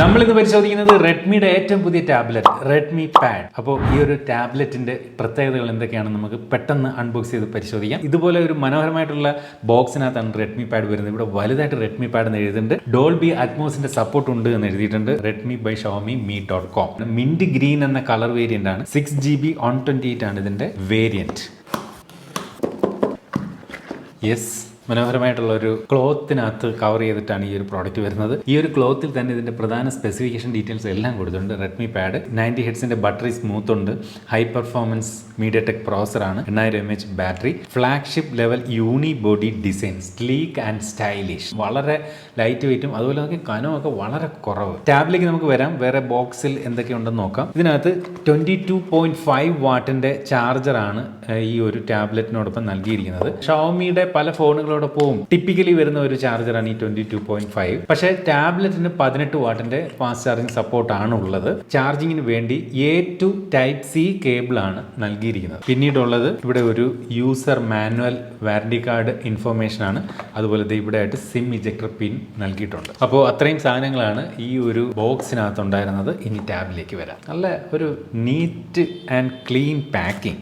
നമ്മളിന്ന് പരിശോധിക്കുന്നത് റെഡ്മിയുടെ ഏറ്റവും പുതിയ ടാബ്ലറ്റ് റെഡ്മി പാഡ്. അപ്പോൾ ഈ ഒരു ടാബ്ലറ്റിന്റെ പ്രത്യേകതകൾ എന്തൊക്കെയാണെന്ന് നമുക്ക് പെട്ടെന്ന് അൺബോക്സ് ചെയ്ത് പരിശോധിക്കാം. ഇതുപോലെ ഒരു മനോഹരമായിട്ടുള്ള ബോക്സിനകത്താണ് റെഡ്മി പാഡ് വരുന്നത്. ഇവിടെ വലുതായിട്ട് റെഡ്മി പാഡ് എന്ന് എഴുതിയിട്ടുണ്ട്. ഡോൾബി അറ്റ്മോസിന്റെ സപ്പോർട്ട് ഉണ്ട് എന്ന് എഴുതിയിട്ടുണ്ട്. Redmi by Xiaomi me.com. Mint green എന്ന കളർ വേരിയന്റ് ആണ്. 6GB 128 ആണ് ഇതിന്റെ വേരിയന്റ്. യെസ്, മനോഹരമായിട്ടുള്ള ഒരു ക്ലോത്തിനകത്ത് കവർ ചെയ്തിട്ടാണ് ഈ ഒരു പ്രോഡക്റ്റ് വരുന്നത്. ഈ ഒരു ക്ലോത്തിൽ തന്നെ ഇതിന്റെ പ്രധാന സ്പെസിഫിക്കേഷൻ ഡീറ്റെയിൽസ് എല്ലാം കൊടുത്തിട്ടുണ്ട്. റെഡ്മി പാഡ് 90 ഹെഡ്സിന്റെ ബാറ്ററി സ്മൂത്ത് ഉണ്ട്. High performance MediaTek പ്രോസറാണ്. 8000 mAh battery. Flagship level uni body design, sleek and stylish. വളരെ ലൈറ്റ് വെയിറ്റും അതുപോലെ നമുക്ക് കനമൊക്കെ വളരെ കുറവ്. ടാബിലേക്ക് നമുക്ക് വരാം. വേറെ ബോക്സിൽ എന്തൊക്കെയുണ്ടെന്ന് നോക്കാം. ഇതിനകത്ത് 22.5 വാട്ടിന്റെ ചാർജറാണ് ഈ ഒരു ടാബ്ലറ്റിനോടൊപ്പം നൽകിയിരിക്കുന്നത്. ഷവോമിയുടെ പല ഫോണുകളോടൊപ്പവും ടിപ്പിക്കലി വരുന്ന ഒരു ചാർജറാണ് ഈ 22.5. പക്ഷേ ടാബ്ലറ്റിന് 18 വാട്ടിന്റെ ഫാസ്റ്റ് ചാർജിങ് സപ്പോർട്ടാണ് ഉള്ളത്. ചാർജിങ്ങിന് വേണ്ടി A to Type-C കേബിൾ ആണ് നൽകിയിരിക്കുന്നത്. പിന്നീടുള്ളത് ഇവിടെ ഒരു user manual warranty card information ആണ്. അതുപോലെ ഇവിടെ ആയിട്ട് സിം ഇജക്ടർ പിൻ നൽകിയിട്ടുണ്ട്. അപ്പോൾ അത്രയും സാധനങ്ങളാണ് ഈ ഒരു ബോക്സിനകത്ത് ഉണ്ടായിരുന്നത്. ഇനി ടാബിലേക്ക് വരാം. നല്ല ഒരു neat and clean packing.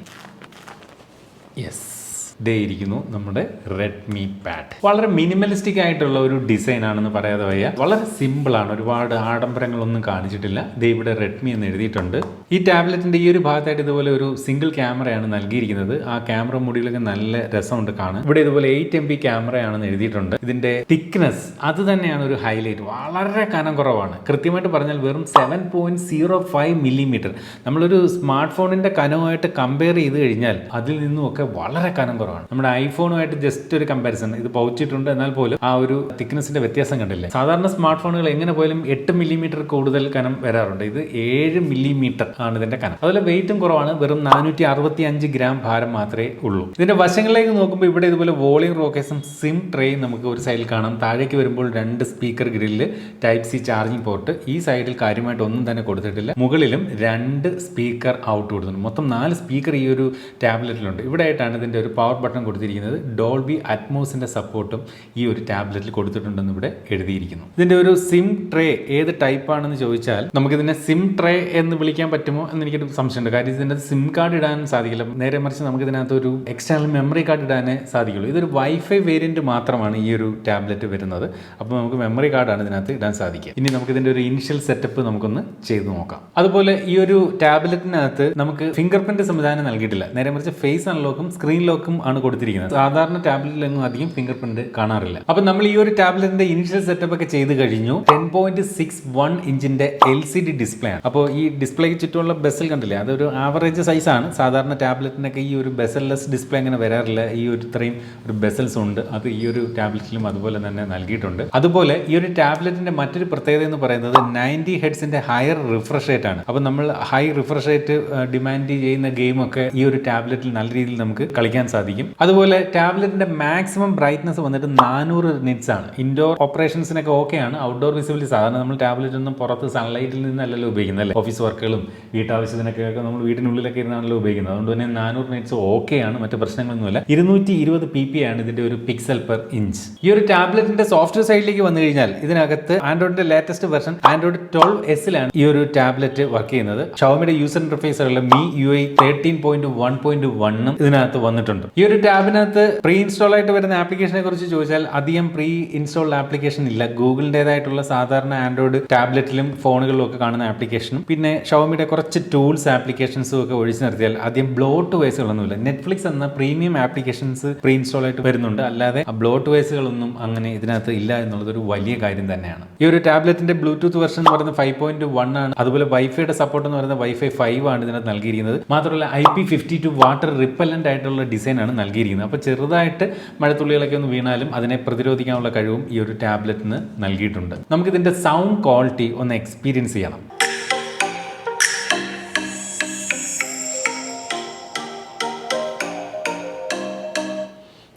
Yes, ദേ ഇരിക്കുന്നു നമ്മുടെ റെഡ്മി പാഡ്. വളരെ മിനിമലിസ്റ്റിക് ആയിട്ടുള്ള ഒരു ഡിസൈൻ ആണെന്ന് പറയാതെ വയ്യ. വളരെ സിമ്പിൾ ആണ്, ഒരുപാട് ആഡംബരങ്ങളൊന്നും കാണിച്ചിട്ടില്ല. ദേ ഇവിടെ റെഡ്മി എന്ന് എഴുതിയിട്ടുണ്ട്. ഈ ടാബ്ലറ്റിന്റെ ഈ ഒരു ഭാഗത്തായിട്ട് ഇതുപോലെ ഒരു സിംഗിൾ ക്യാമറയാണ് നൽകിയിരിക്കുന്നത്. ആ ക്യാമറ മുടിയിലൊക്കെ നല്ല രസമുണ്ട് കാണാൻ. ഇവിടെ ഇതുപോലെ 8MP ക്യാമറയാണെന്ന് എഴുതിയിട്ടുണ്ട്. ഇതിന്റെ തിക്നെസ് അത് തന്നെയാണ് ഒരു ഹൈലൈറ്റ്. വളരെ കനം കുറവാണ്. കൃത്യമായിട്ട് പറഞ്ഞാൽ വെറും 7.05 മില്ലിമീറ്റർ. നമ്മളൊരു സ്മാർട്ട് ഫോണിന്റെ കനവുമായിട്ട് കമ്പയർ ചെയ്ത് കഴിഞ്ഞാൽ അതിൽ നിന്നുമൊക്കെ വളരെ കനം കുറവാണ്. നമ്മുടെ ഐഫോണുമായിട്ട് ജസ്റ്റ് ഒരു കമ്പാരിസൺ. ഇത് പൗച്ചിട്ടുണ്ട്, എന്നാൽ പോലും ആ ഒരു തിക്നെസിന്റെ വ്യത്യാസം കണ്ടില്ലേ. സാധാരണ സ്മാർട്ട് ഫോണുകൾ എങ്ങനെ പോലും 8 മില്ലിമീറ്റർ കൂടുതൽ കനം വരാറുണ്ട്. ഇത് 7 മില്ലിമീറ്റർ ആണ് ഇതിന്റെ കനം. അതുപോലെ വെയിറ്റും കുറവാണ്. വെറും 465 ഗ്രാം ഭാരം മാത്രമേ ഉള്ളൂ. ഇതിന്റെ വശങ്ങളിലേക്ക് നോക്കുമ്പോൾ ഇവിടെ ഇതുപോലെ വോളിയം റോക്കേഴ്സും സിം ട്രേയും നമുക്ക് ഒരു സൈഡിൽ കാണാം. താഴേക്ക് വരുമ്പോൾ 2 speaker grill, Type-C charging port. ഈ സൈഡിൽ കാര്യമായിട്ട് ഒന്നും തന്നെ കൊടുത്തിട്ടില്ല. മുകളിലും 2 സ്പീക്കർ ഔട്ട് കൊടുത്തിട്ടുണ്ട്. മൊത്തം 4 സ്പീക്കർ ഈ ഒരു ടാബ്ലറ്റിലുണ്ട്. ഇവിടെ ആയിട്ടാണ് ഇതിന്റെ ഒരു പവർ ബട്ടൺ കൊടുത്തിരിക്കുന്നത്. ഡോൾബി അറ്റ്മോസിന്റെ സപ്പോർട്ടും ഈ ഒരു ടാബ്ലറ്റിൽ കൊടുത്തിട്ടുണ്ടെന്ന് ഇവിടെ എഴുതിയിരിക്കുന്നു. ഇതിന്റെ ഒരു സിം ട്രേ ഏത് ടൈപ്പ് ആണെന്ന് ചോദിച്ചാൽ നമുക്ക് ഇതിനെ സിം ട്രേ എന്ന് വിളിക്കാൻ പറ്റുമോ എന്ന് എനിക്കൊരു സംശയമുണ്ട്. കാര്യം ഇതിന്റെ സിം കാർഡ് ഇടാൻ സാധിക്കില്ല. നേരെ മറിച്ച് നമുക്ക് ഇതിനകത്ത് ഒരു എക്സ്റ്റേണൽ മെമ്മറി കാർഡ് ഇടാനേ സാധിക്കുള്ളൂ. ഇതൊരു വൈഫൈ വേരിയന്റ് മാത്രമാണ് ഈ ഒരു ടാബ്ലറ്റ് വരുന്നത്. അപ്പോൾ നമുക്ക് മെമ്മറി കാർഡാണ് ഇതിനകത്ത് ഇടാൻ സാധിക്കുക. ഇനി നമുക്ക് ഇതിന്റെ ഒരു ഇനിഷ്യൽ സെറ്റപ്പ് നമുക്കൊന്ന് ചെയ്ത് നോക്കാം. അതുപോലെ ഈ ഒരു ടാബ്ലറ്റിനകത്ത് നമുക്ക് ഫിംഗർ പ്രിന്റ് സംവിധാനം നൽകിയിട്ടില്ല. നേരെ മറിച്ച് ഫേസ് അൺലോക്കും സ്ക്രീൻ ലോക്കും ആണ് കൊടുത്തിരിക്കുന്നത്. സാധാരണ ടാബ്ലറ്റിലൊന്നും അധികം ഫിംഗർ പ്രിന്റ് കാണാറില്ല. അപ്പൊ നമ്മൾ ഈ ഒരു ടാബ്ലറ്റിന്റെ ഇനിഷ്യൽ സെറ്റപ്പ് ഒക്കെ ചെയ്ത് കഴിഞ്ഞു. 10.61 ഇഞ്ചിന്റെ LCD ഡിസ്പ്ലേ ആണ്. അപ്പോൾ ഈ ഡിസ്പ്ലേക്ക് ചുറ്റുമുള്ള ബെസൽ കണ്ടില്ലേ, അതൊരു ആവറേജ് സൈസ് ആണ്. സാധാരണ ടാബ്ലറ്റിനൊക്കെ ഈ ഒരു ബെസൽലെസ് ഡിസ്പ്ലേ അങ്ങനെ വരാറില്ല. ഈ ഒരു ഇത്രയും ഒരു ബെസൽസ് ഉണ്ട്. അത് ഈ ഒരു ടാബ്ലറ്റിലും അതുപോലെ തന്നെ നൽകിയിട്ടുണ്ട്. അതുപോലെ ഈ ഒരു ടാബ്ലറ്റിന്റെ മറ്റൊരു പ്രത്യേകത എന്ന് പറയുന്നത് 90 ഹെഡ്സിന്റെ ഹയർ റിഫ്രഷ് റേറ്റ് ആണ്. അപ്പോൾ നമ്മൾ ഹൈ റിഫ്രഷ് റേറ്റ് ഡിമാൻഡ് ചെയ്യുന്ന ഗെയിമൊക്കെ ഈ ഒരു ടാബ്ലറ്റിൽ നല്ല രീതിയിൽ നമുക്ക് കളിക്കാൻ സാധിക്കും. അതുപോലെ ടാബ്ലറ്റിന്റെ മാക്സിമം ബ്രൈറ്റ്നസ് വന്നിട്ട് 400 നിറ്റ്സ് ആണ്. ഇൻഡോർ ഓപ്പറേഷൻസിനൊക്കെ ഓക്കെ ആണ്. ഔട്ട്ഡോർ വിസിബിലിറ്റി സാധാരണ നമ്മൾ ടാബ്ലറ്റ് ഒന്നും പുറത്ത് സൺലൈറ്റിൽ നിന്നല്ലല്ലോ ഉപയോഗിക്കുന്നത് അല്ലേ. ഓഫീസ് വർക്കുകളും വീട്ടാവശ്യത്തിനൊക്കെ നമ്മൾ വീട്ടിനുള്ളിലൊക്കെ ഇരുന്നാണല്ലോ ഉപയോഗിക്കുന്നത്. അതുകൊണ്ട് തന്നെ 400 നിറ്റ്സ് ഓക്കെ ആണ്, മറ്റു പ്രശ്നങ്ങളൊന്നുമില്ല. 220 ppi ആണ് ഇതിന്റെ ഒരു പിക്സൽ പെർ ഇഞ്ച്. ഈ ഒരു ടാബ്ലറ്റിന്റെ സോഫ്റ്റ്വെയർ സൈഡിലേക്ക് വന്നു കഴിഞ്ഞാൽ ഇതിനകത്ത് ആൻഡ്രോയിഡിന്റെ ലേറ്റസ്റ്റ് വെർഷൻ Android 12S ഈ ഒരു ടാബ്ലറ്റ് വർക്ക് ചെയ്യുന്നത്. ഷവോമിയുടെ യൂസർ ഇന്റർഫേസുള്ള MIUI 13.1.1 ഇതിനകത്ത് വന്നിട്ടുണ്ട്. ഈ ഒരു ടാബിനകത്ത് പ്രീ ഇൻസ്റ്റാൾ ആയിട്ട് വരുന്ന ആപ്ലിക്കേഷനെ കുറിച്ച് ചോദിച്ചാൽ അധികം പ്രീ ഇൻസ്റ്റാൾഡ് ആപ്ലിക്കേഷൻ ഇല്ല. ഗൂഗിളിൻ്റെതായിട്ടുള്ള സാധാരണ ആൻഡ്രോയിഡ് ടാബ്ലറ്റിലും ഫോണുകളിലും ഒക്കെ കാണുന്ന ആപ്ലിക്കേഷനും പിന്നെ ഷവോമിയുടെ കുറച്ച് ടൂൾസ് ആപ്ലിക്കേഷൻസും ഒക്കെ ഒഴിച്ചു നിർത്തിയാൽ അധികം ബ്ലോട്ട് വേസുകളൊന്നുമില്ല. നെറ്റ്ഫ്ലിക്സ് എന്ന പ്രീമിയം ആപ്ലിക്കേഷൻസ് പ്രീ ഇൻസ്റ്റാൾ ആയിട്ട് വരുന്നുണ്ട്. അല്ലാതെ ആ ബ്ലോട്ട് വേസുകളൊന്നും അങ്ങനെ ഇതിനകത്ത് ഇല്ല എന്നുള്ളത് ഒരു വലിയ കാര്യം തന്നെയാണ്. ഈ ഒരു ടാബ്ലറ്റിന്റെ ബ്ലൂടൂത്ത് വെർഷൻ എന്ന് പറയുന്നത് 5.1 ആണ്. അതുപോലെ വൈഫൈയുടെ സപ്പോർട്ട് എന്ന് പറയുന്നത് Wi-Fi 5 ആണ് ഇതിനകത്ത് നൽകിയിരിക്കുന്നത്. മാത്രമല്ല IP52 വാട്ടർ റിപ്പല്ലന്റ് ആയിട്ടുള്ള ഡിസൈൻ ആണ് നൽകിയിരിക്കുന്നത്. അപ്പോൾ ചെറുതായിട്ട് മഴത്തുള്ളികളൊക്കെ ഒന്ന് വീണാലും അതിനെ പ്രതിരോധിക്കാനുള്ള കഴിവും ഈ ഒരു ടാബ്ലറ്റിന് നൽകിയിട്ടുണ്ട്. നമുക്കിതിന്റെ സൗണ്ട് ക്വാളിറ്റി ഒന്ന് എക്സ്പീരിയൻസ് ചെയ്യണം.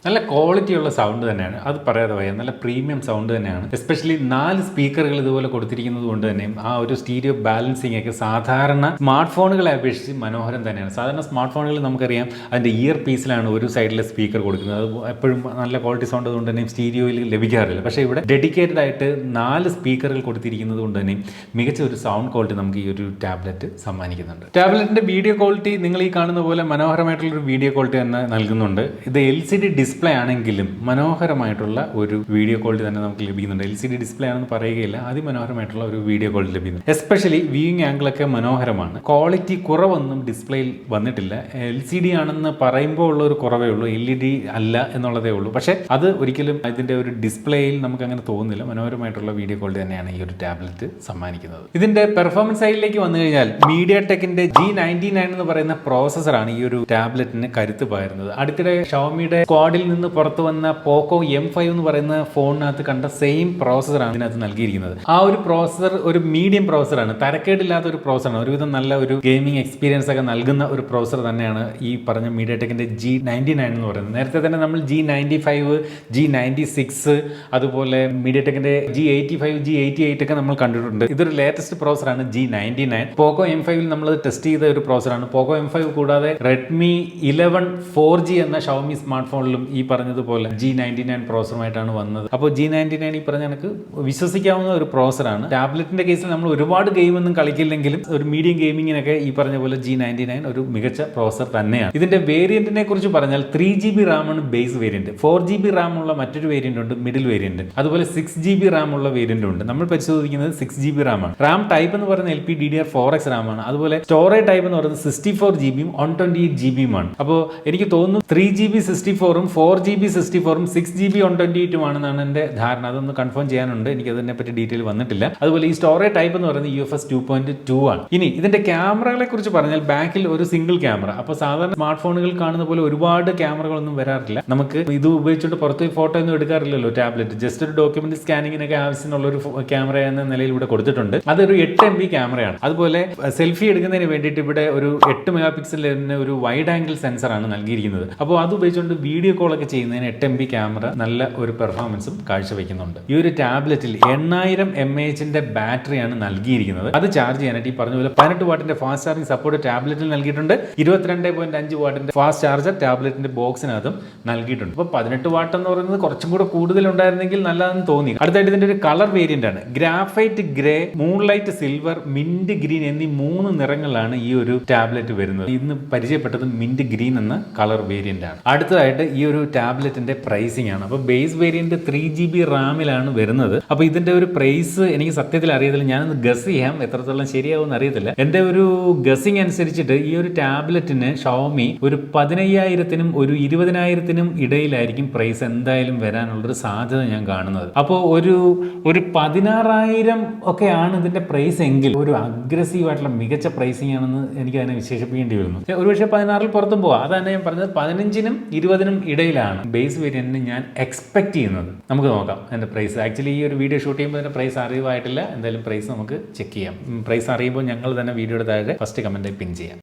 നല്ല ക്വാളിറ്റിയുള്ള സൗണ്ട് തന്നെയാണ്, അത് പറയാതെ വയ്യ. നല്ല പ്രീമിയം സൗണ്ട് തന്നെയാണ്. എസ്പെഷ്യലി 4 സ്പീക്കറുകൾ ഇതുപോലെ കൊടുത്തിരിക്കുന്നത് കൊണ്ട് തന്നെയും ആ ഒരു സ്റ്റീരിയോ ബാലൻസിങ് ഒക്കെ സാധാരണ സ്മാർട്ട് ഫോണുകളെ അപേക്ഷിച്ച് മനോഹരം തന്നെയാണ്. സാധാരണ സ്മാർട്ട് ഫോണുകൾ നമുക്കറിയാം അതിൻ്റെ ഇയർ പീസിലാണ് ഒരു സൈഡിലെ സ്പീക്കർ കൊടുക്കുന്നത്. അത് എപ്പോഴും നല്ല ക്വാളിറ്റി സൗണ്ട് കൊണ്ട് തന്നെ സ്റ്റീരിയോയിൽ ലഭിക്കാറില്ല. പക്ഷേ ഇവിടെ ഡെഡിക്കേറ്റഡ് ആയിട്ട് 4 സ്പീക്കറുകൾ കൊടുത്തിരിക്കുന്നത് കൊണ്ട് തന്നെ മികച്ച ഒരു സൗണ്ട് ക്വാളിറ്റി നമുക്ക് ഈ ഒരു ടാബ്ലറ്റ് സമ്മാനിക്കുന്നുണ്ട്. ടാബ്ലറ്റിന്റെ വീഡിയോ ക്വാളിറ്റി നിങ്ങൾ ഈ കാണുന്ന പോലെ മനോഹരമായിട്ടുള്ളൊരു വീഡിയോ ക്വാളിറ്റി തന്നെ നൽകുന്നുണ്ട്. ഇത് LCD ഡിസ്പ്ലേ ആണെങ്കിലും മനോഹരമായിട്ടുള്ള ഒരു വീഡിയോ ക്വാളിറ്റി തന്നെ നമുക്ക് ലഭിക്കുന്നുണ്ട്. LCD ഡിസ്പ്ലേ ആണെന്ന് പറയുകയില്ല, അതിമനോഹരമായിട്ടുള്ള ഒരു വീഡിയോ ക്വാളിറ്റി ലഭിക്കുന്നു. എസ്പെഷ്യലി വ്യൂയിങ് ആംഗിളൊക്കെ മനോഹരമാണ്. ക്വാളിറ്റി കുറവൊന്നും ഡിസ്പ്ലേയിൽ വന്നിട്ടില്ല. LCD ആണെന്ന് പറയുമ്പോൾ ഉള്ള ഒരു കുറവേ ഉള്ളൂ, LED അല്ല എന്നുള്ളതേ ഉള്ളൂ. പക്ഷേ അത് ഒരിക്കലും ഇതിന്റെ ഒരു ഡിസ്പ്ലേയിൽ നമുക്ക് അങ്ങനെ തോന്നുന്നില്ല. മനോഹരമായിട്ടുള്ള വീഡിയോ ക്വാളിറ്റി തന്നെയാണ് ഈ ഒരു ടാബ്ലറ്റ് സമ്മാനിക്കുന്നത്. ഇതിന്റെ പെർഫോമൻസ് സൈഡിലേക്ക് വന്നു കഴിഞ്ഞാൽ MediaTekന്റെ G99 എന്ന് പറയുന്ന പ്രോസസ്സറാണ് ഈ ഒരു ടാബ്ലറ്റിന് കരുത്ത് പകരുന്നത്. അടുത്തിടെ ഷവോമിയുടെ സ്ക്വാഡിൽ നിന്ന് പുറത്തു വന്ന പോക്കോ M5 എന്ന് പറയുന്ന ഫോണിനകത്ത് കണ്ട സെയിം പ്രോസസ്സറാണ് ഇതിനകത്ത് നൽകിയിരിക്കുന്നത്. ആ ഒരു പ്രോസസ്സർ ഒരു മീഡിയം പ്രോസസ്സറാണ്, തരക്കേടില്ലാത്ത ഒരു പ്രോസസ്സറാണ്. ഒരുവിധം നല്ല ഒരു ഗെയിമിംഗ് എക്സ്പീരിയൻസ് ഒക്കെ നൽകുന്ന ഒരു പ്രോസസ്സർ തന്നെയാണ് ഈ പറഞ്ഞ MediaTekന്റെ G99 എന്ന് പറയുന്നത്. നേരത്തെ തന്നെ നമ്മൾ G95, G96, അതുപോലെ MediaTekന്റെ G85, G88 ഒക്കെ നമ്മൾ കണ്ടിട്ടുണ്ട്. ഇതൊരു ലേറ്റസ്റ്റ് പ്രോസറാണ് G99. പോക്കോ M5 നമ്മൾ ടെസ്റ്റ് ചെയ്ത ഒരു പ്രോസറാണ്. പോക്കോ M5 കൂടാതെ Redmi 11 4G എന്ന ഷവോമി സ്മാർട്ട് ഫോണിലും ഈ പറഞ്ഞതുപോലെ G99 പ്രോസറുമായിട്ടാണ് വന്നത്. അപ്പോൾ G99 ഈ പറഞ്ഞ കണക്ക് വിശ്വസിക്കാവുന്ന ഒരു പ്രോസറാണ്. ടാബ്ലറ്റിന്റെ കേസിൽ നമ്മൾ ഒരുപാട് ഗെയിമൊന്നും കളിക്കില്ലെങ്കിലും ഒരു മീഡിയം ഗെയിമിങ്ങിനൊക്കെ ഈ പറഞ്ഞ പോലെ G99 ഒരു മികച്ച പ്രോസർ തന്നെയാണ്. ഇതിന്റെ വേരിയന്റിനെ കുറിച്ച് പറഞ്ഞാൽ 3GB RAM ആണ് ബേസ് വേരിയന്റ്. 4GB RAM ഉള്ള മറ്റൊരു വേരിയന്റ് ഉണ്ട്, മിഡിൽ വേരിയന്റ്. അതുപോലെ 6GB RAM ഉള്ള വേരിയന്റ് ഉണ്ട്. നമ്മൾ പരിശോധിക്കുന്നത് 6GB RAM ആണ്. റാം ടൈപ്പ് എന്ന് പറയുന്നത് LPDDR4X RAM ആണ്. അതുപോലെ സ്റ്റോറേജ് ടൈപ്പ് എന്ന് പറയുന്നത് 64GB 128GB ആണ്. അപ്പോൾ എനിക്ക് തോന്നുന്നു 3GB 64ഉം 4GB 64ഉം 6GB 128ഉം ആണെന്നാണ് എൻ്റെ ധാരണ. അതൊന്ന് കൺഫേം ചെയ്യാനുണ്ട്, എനിക്ക് അതിനെപ്പറ്റി ഡീറ്റെയിൽ വന്നിട്ടില്ല. അതുപോലെ ഈ സ്റ്റോറേജ് ടൈപ്പ് എന്ന് പറയുന്നത് UFS 2.2 ആണ്. ഇനി ഇതിന്റെ ക്യാമറകളെ കുറിച്ച് പറഞ്ഞാൽ ബാക്കിൽ ഒരു സിംഗിൾ ക്യാമറ. അപ്പോൾ സാധാരണ സ്മാർട്ട് ഫോണുകൾ കാണുന്ന പോലെ ഒരുപാട് ക്യാമറകളൊന്നും വരാറില്ല. നമുക്ക് ഇത് ഉപയോഗിച്ചിട്ട് പുറത്ത് ഫോട്ടോ ഒന്നും എടുക്കാറില്ലല്ലോ ടാബ്ലറ്റ്. ജസ്റ്റ് ഒരു ഡോക്യുമെന്റ് സ്കാനിങ്ങിനൊക്കെ ആവശ്യമുള്ള ഒരു ക്യാമറ എന്ന നിലയിൽ ഇവിടെ കൊടുത്തിട്ടുണ്ട്. അതൊരു 8 MB ക്യാമറയാണ്. അതുപോലെ സെൽഫി എടുക്കുന്നതിന് വേണ്ടിയിട്ട് ഇവിടെ ഒരു 8 മെഗാ പിക്സലിന് ഒരു വൈഡ് ആംഗിൾ സെൻസറാണ് നൽകിയിരിക്കുന്നത്. അപ്പോൾ അത് ഉപയോഗിച്ചുകൊണ്ട് വീഡിയോ കോൾ ഒക്കെ ചെയ്യുന്നതിന് 8 MB ക്യാമറ നല്ല ഒരു പെർഫോമൻസും കാഴ്ചവെക്കുന്നുണ്ട്. ഈ ഒരു ടാബ്ലറ്റിൽ 8000 mAh ബാറ്ററിയാണ് നൽകിയിരിക്കുന്നത്. അത് ചാർജ് ചെയ്യാനായിട്ട് ഈ പറഞ്ഞ പോലെ 18 വാട്ടിന്റെ ഫാസ്റ്റ് ചാർജിംഗ് സപ്പോർട്ട് ടാബ്ലറ്റിൽ നൽകിയിട്ടുണ്ട്. 22.5 വാട്ടിന്റെ ഫാസ്റ്റ് ചാർജർ ടാബ്ലറ്റിന്റെ ബോക്സിനകത്തും നൽകിയിട്ടുണ്ട്. അപ്പോൾ 18 വാട്ട് എന്ന് പറയുന്നത് കുറച്ചും കൂടെ കൂടുതൽ ഉണ്ടായിരുന്നെങ്കിൽ നല്ലതെന്ന് തോന്നി. അടുത്തായിട്ട് ഇതിന്റെ ഒരു കളർ വേരിയന്റ് ആണ്. Graphite grey, moonlight silver, mint green എന്നീ 3 നിറങ്ങളിലാണ് ഈ ഒരു ടാബ്ലറ്റ് വരുന്നത്. ഇന്ന് പരിചയപ്പെട്ടത് മിന്റ് ഗ്രീൻ എന്ന കളർ വേരിയന്റ് ആണ്. അടുത്തതായിട്ട് ഈ ഒരു ടാബ്ലറ്റിന്റെ പ്രൈസിംഗ് ആണ്. അപ്പോൾ ബേസ് വേരിയന്റ് 3GB റാമിലാണ് വരുന്നത്. അപ്പോൾ ഇതിന്റെ ഒരു പ്രൈസ് എനിക്ക് സത്യത്തിൽ അറിയത്തില്ല, ഞാനൊന്ന് ഗസ് ചെയ്യാം, എത്രത്തോളം ശരിയാവും അറിയത്തില്ല. എന്റെ ഒരു ഗസിംഗ് അനുസരിച്ചിട്ട് ഈ ഒരു ടാബ്ലറ്റിന് ഷവോമി ഒരു 15,000-നും ഒരു 20,000-നും ഇടയിലായിരിക്കും പ്രൈസ് എന്തായാലും വരാനുള്ളൊരു സാധ്യത ഞാൻ കാണുന്നത്. അപ്പോൾ ഒരു 16,000 ഒക്കെയാണ് ഇതിന്റെ പ്രൈസ് എങ്കിൽ ഒരു അഗ്രസീവ് ആയിട്ടുള്ള മികച്ച പ്രൈസിംഗ് ആണെന്ന് എനിക്ക് അതിനെ വിശേഷിപ്പിക്കേണ്ടി വരുന്നു. ഒരുപക്ഷെ 16-ൽ പുറത്തും പോവാം. അതാണ് ഞാൻ പറഞ്ഞത്. 15-നും 20-നും ഇടയിലാണ് ബേസ് വേരിയന്റിന് ഞാൻ എക്സ്പെക്ട് ചെയ്യുന്നത്. നമുക്ക് നോക്കാം എൻ്റെ പ്രൈസ്. ആക്ച്വലി ഈ ഒരു വീഡിയോ ഷൂട്ട് ചെയ്യുമ്പോൾ അതിന്റെ പ്രൈസ് അറിവായിട്ടില്ല. എന്തായാലും പ്രൈസ് നമുക്ക് ചെക്ക് ചെയ്യാം. പ്രൈസ് അറിയുമ്പോൾ ഞങ്ങൾ തന്നെ വീഡിയോയുടെ താഴെ ഫസ്റ്റ് കമന്റ് പിൻ ചെയ്യാം.